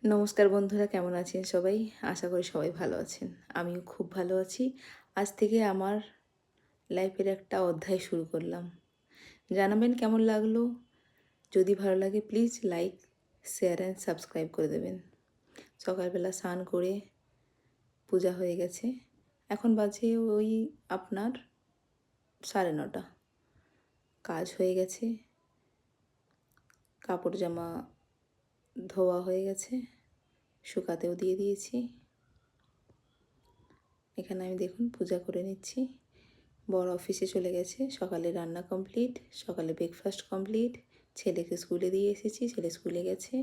নমস্কার বন্ধুরা, কেমন আছেন সবাই? আশা করি সবাই ভালো আছেন। আমিও খুব ভালো আছি। আজ থেকে আমার লাইফের একটা অধ্যায় শুরু করলাম। জানাবেন কেমন লাগলো? যদি ভালো লাগে please like, share and subscribe করে দেবেন। সকালবেলা স্নান করে পূজা হয়ে গেছে। এখন বাজে ওই আপনার 9:30। কাজ হয়ে গেছে, কাপড় জামা ধোয়া হয়ে গেছে, শুকাতেও দিয়ে দিয়েছি। এখানে আমি দেখুন পূজা করে নিচ্ছি। বড় অফিসে চলে গেছে, সকালে রান্না কমপ্লিট, সকালে ব্রেকফাস্ট কমপ্লিট, ছেলেকে স্কুলে দিয়ে এসেছি, ছেলে স্কুলে গেছে,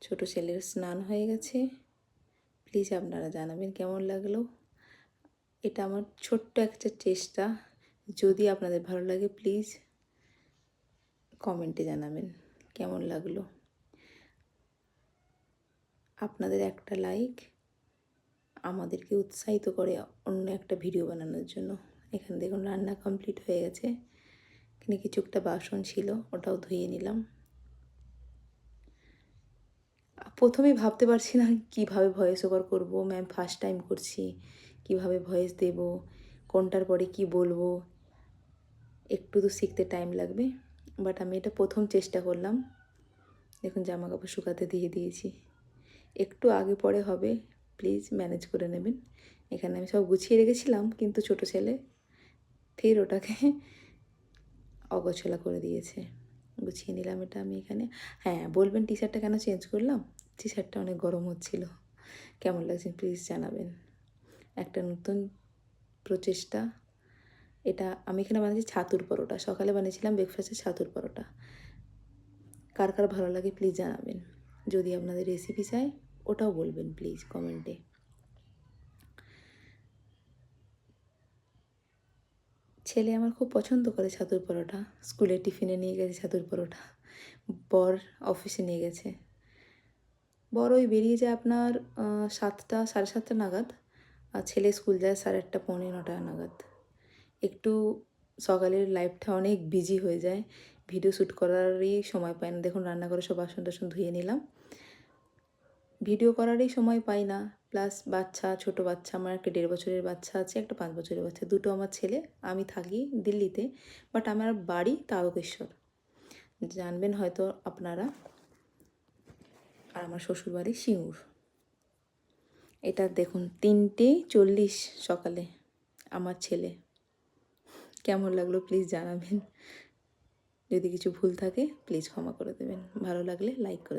ছোট ছেলের স্নান হয়ে গেছে। প্লিজ আপনারা জানাবেন কেমন লাগলো। এটা আমার ছোট্ট একটা চেষ্টা। যদি আপনাদের ভালো লাগে প্লিজ কমেন্টে জানাবেন কেমন লাগলো। আপনাদের একটা লাইক আমাদেরকে উৎসাহিত করে অন্য একটা ভিডিও বানানোর জন্য। এখানে দেখুন রান্না কমপ্লিট হয়ে গেছে। এখানে কিছু একটা বাসন ছিল, ওটাও ধুয়ে নিলাম। প্রথমেই ভাবতে পারছি না কীভাবে ভয়েস ওভার করবো। ম্যাম ফার্স্ট টাইম করছি, কীভাবে ভয়েস দেব, কোনটার পরে কি বলবো। একটু তো শিখতে টাইম লাগবে, বাট আমি এটা প্রথম চেষ্টা করলাম। দেখুন জামা কাপড় শুকাতে দিয়ে দিয়েছি, একটু আগে পরে হবে, প্লিজ ম্যানেজ করে নেবেন। এখানে আমি সব গুছিয়ে রেখেছিলাম, কিন্তু ছোটো ছেলে ফের ওটাকে অগোছালো করে দিয়েছে। গুছিয়ে নিলাম এটা আমি এখানে। হ্যাঁ, বলবেন টি শার্টটা কেন চেঞ্জ করলাম? টি শার্টটা অনেক গরম হচ্ছিল। কেমন লাগছে প্লিজ জানাবেন। একটা নতুন প্রচেষ্টা। এটা আমি এখানে বানিয়েছি ছাতুর পরোটা। সকালে বানিয়েছিলাম ব্রেকফাস্টে ছাতুর পরোটা। কার কার ভালো লাগে প্লিজ জানাবেন। যদি আপনাদের রেসিপি চাই ওটাও বলবেন প্লিজ কমেন্টে। ছেলে আমার খুব পছন্দ করে ছাতুর পরোটা। স্কুলে টিফিনে নিয়ে গেছে ছাতুর পরোটা, বর অফিসে নিয়ে গেছে। বর ওই বেরিয়ে যায় আপনার 7টা 7:30 নাগাদ, আর ছেলে স্কুল যায় 8:30 পৌনে 9টা নাগাদ। একটু সকালের লাইফটা অনেক বিজি হয়ে যায়, ভিডিও শ্যুট করারই সময় পাই না। দেখুন রান্না করে সব বাসন টাসন ধুয়ে নিলাম, ভিডিও করারই সময় পাই না। প্লাস বাচ্চা, ছোট বাচ্চা, আমার একটা 1.5 বছরের বাচ্চা আছে, একটা 5 বছরের বাচ্চা, দুটো আমার ছেলে। আমি থাকি দিল্লিতে, বাট আমার বাড়ি তারকেশ্বর, জানবেন হয়তো আপনারা। আর আমার শ্বশুরবাড়ি সিঙ্গুর। এটা দেখুন 3:40 সকালে আমার ছেলে। কেমন লাগলো প্লিজ জানাবেন। যদি কিছু ভুল থাকে প্লিজ ক্ষমা করে দেবেন। ভালো লাগলে লাইক করে